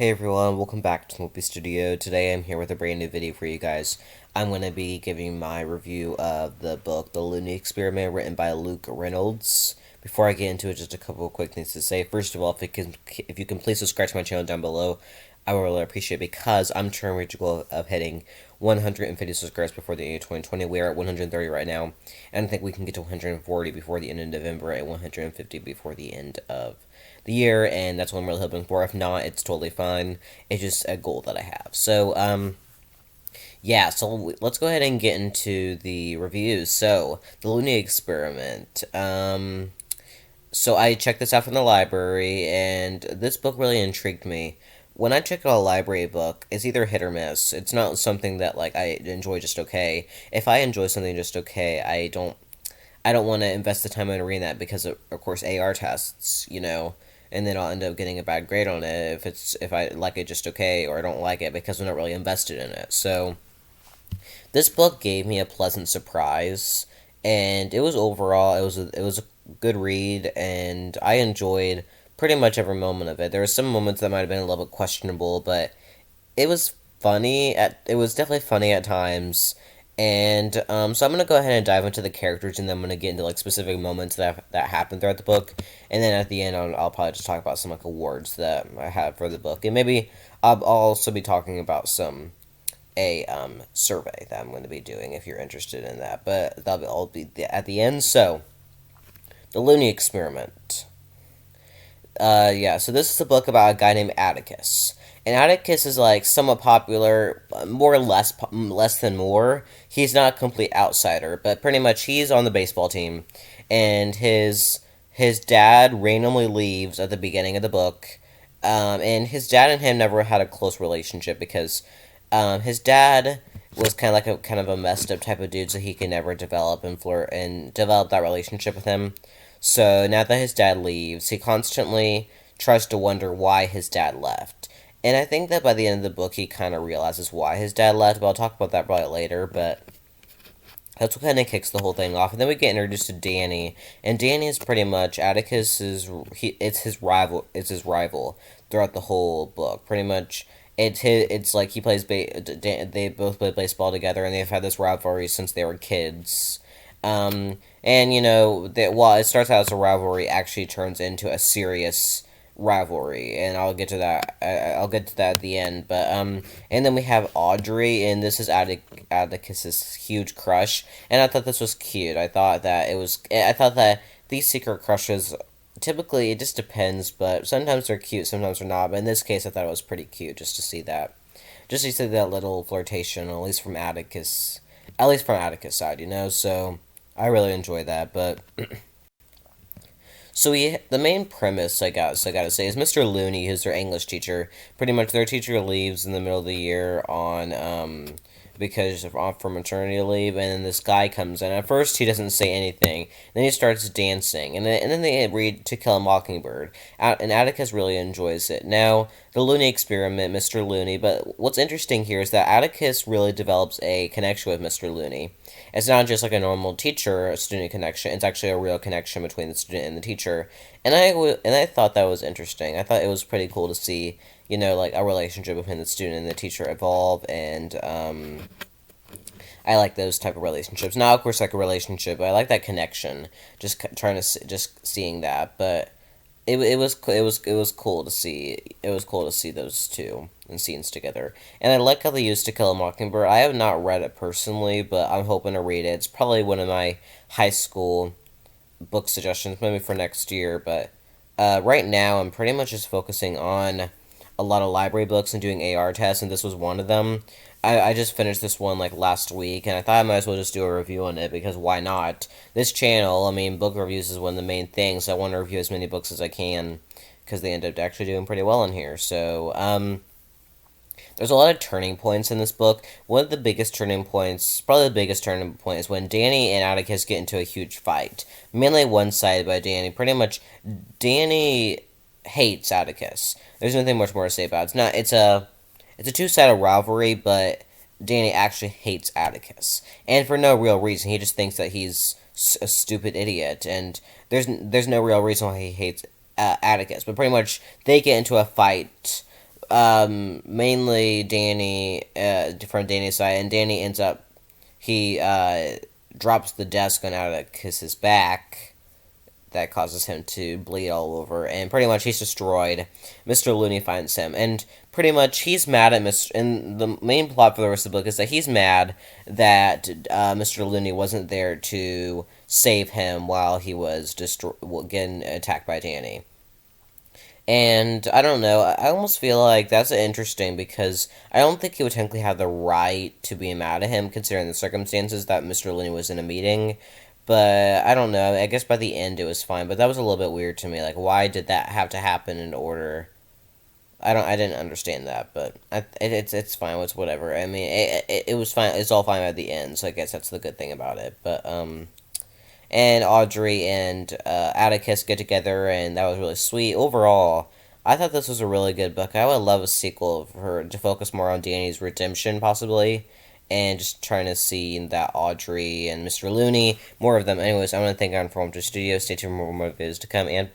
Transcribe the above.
Hey everyone, welcome back to Loopy Studio. Today I'm here with a brand new video for you guys. I'm going to be giving my review of the book, The Looney Experiment, written by Luke Reynolds. Before I get into it, just a couple of quick things to say. First of all, if you can please subscribe to my channel down below, I would really appreciate it because I'm trying to reach a goal of hitting 150 subscribers before the end of 2020. We are at 130 right now, and I think we can get to 140 before the end of November and 150 before the end of the year, and that's what I'm really hoping for. If not, it's totally fine. It's just a goal that I have. So let's go ahead and get into the reviews. So, the Looney Experiment. So I checked this out from the library, and this book really intrigued me. When I check out a library book, it's either hit or miss. It's not something that like I enjoy just okay. If I enjoy something just okay, I don't want to invest the time in reading that because of course AR tests, and then I'll end up getting a bad grade on it if I like it just okay or I don't like it because I'm not really invested in it. So this book gave me a pleasant surprise, and it was a good read, and I enjoyed pretty much every moment of it. There were some moments that might have been a little bit questionable, but it was definitely funny at times. And so I'm gonna go ahead and dive into the characters, and then I'm gonna get into like specific moments that happen throughout the book, and then at the end I'll probably just talk about some like awards that I have for the book, and maybe I'll also be talking about a survey that I'm going to be doing if you're interested in that. But that'll all be at the end. So the Looney Experiment. Yeah, so this is a book about a guy named Atticus. And Atticus is like somewhat popular, more or less than more. He's not a complete outsider, but pretty much he's on the baseball team, and his dad randomly leaves at the beginning of the book, and his dad and him never had a close relationship because his dad was kind of a messed up type of dude, so he could never develop and develop that relationship with him. So now that his dad leaves, he constantly tries to wonder why his dad left. And I think that by the end of the book, he kind of realizes why his dad left, but I'll talk about that probably later. But that's what kind of kicks the whole thing off. And then we get introduced to Danny, and Danny is pretty much it's his rival. It's his rival throughout the whole book. Pretty much, it's like they both play baseball together, and they've had this rivalry since they were kids. And that while it starts out as a rivalry, actually turns into a serious rivalry, and I'll get to that. I'll get to that at the end. But and then we have Audrey, and this is Atticus's huge crush, and I thought this was cute. I thought that it was. I thought that these secret crushes. Typically, it just depends, but sometimes they're cute, sometimes they're not. But in this case, I thought it was pretty cute just to see that little flirtation, at least from Atticus' side. So I really enjoy that. But the main premise I gotta say is Mr. Looney, who's their English teacher. Pretty much their teacher leaves in the middle of the year on because of off for maternity leave, and then this guy comes in. At first, he doesn't say anything. Then he starts dancing, and then they read To Kill a Mockingbird. And Atticus really enjoys it. Now, the Looney Experiment, Mr. Looney. But what's interesting here is that Atticus really develops a connection with Mr. Looney. It's not just like a normal teacher-student connection. It's actually a real connection between the student and the teacher. And I thought that was interesting. I thought it was pretty cool to see, like a relationship between the student and the teacher evolve, and I like those type of relationships. Not, of course, like a relationship, but I like that connection. Just seeing that, but it was cool to see. It was cool to see those two in scenes together, and I like how they used To Kill a Mockingbird. I have not read it personally, but I'm hoping to read it. It's probably one of my high school book suggestions, maybe for next year. But right now, I'm pretty much just focusing on a lot of library books and doing AR tests, and this was one of them. I just finished this one like last week, and I thought I might as well just do a review on it because why not? This channel, I mean, book reviews is one of the main things. So I want to review as many books as I can because they end up actually doing pretty well in here. So, there's a lot of turning points in this book. One of the biggest turning points, probably the biggest turning point, is when Danny and Atticus get into a huge fight. Mainly one sided by Danny. Pretty much, Danny hates Atticus. There's nothing much more to say about it. It's a two-sided rivalry, but Danny actually hates Atticus, and for no real reason. He just thinks that he's a stupid idiot, and there's no real reason why he hates Atticus. But pretty much, they get into a fight mainly Danny, from Danny's side, and Danny ends up he drops the desk on how to kiss his back. That causes him to bleed all over, and pretty much he's destroyed. Mr. Looney finds him, and pretty much he's mad at Mr. And the main plot for the rest of the book is that he's mad that Mr. Looney wasn't there to save him while he was getting attacked by Danny. And I don't know, I almost feel like that's interesting because I don't think he would technically have the right to be mad at him considering the circumstances that Mr. Looney was in a meeting. But I don't know, I guess by the end it was fine, but that was a little bit weird to me. Like, why did that have to happen in order? I didn't understand that, but it's fine. It's whatever. I mean, it was fine. It's all fine at the end, so I guess that's the good thing about it. But and Audrey and Atticus get together, and that was really sweet. Overall, I thought this was a really good book. I would love a sequel of her to focus more on Danny's redemption, possibly, and just trying to see that Audrey and Mr. Looney, more of them. Anyways, I want to thank Unformed Studios. Stay tuned for more videos to come, and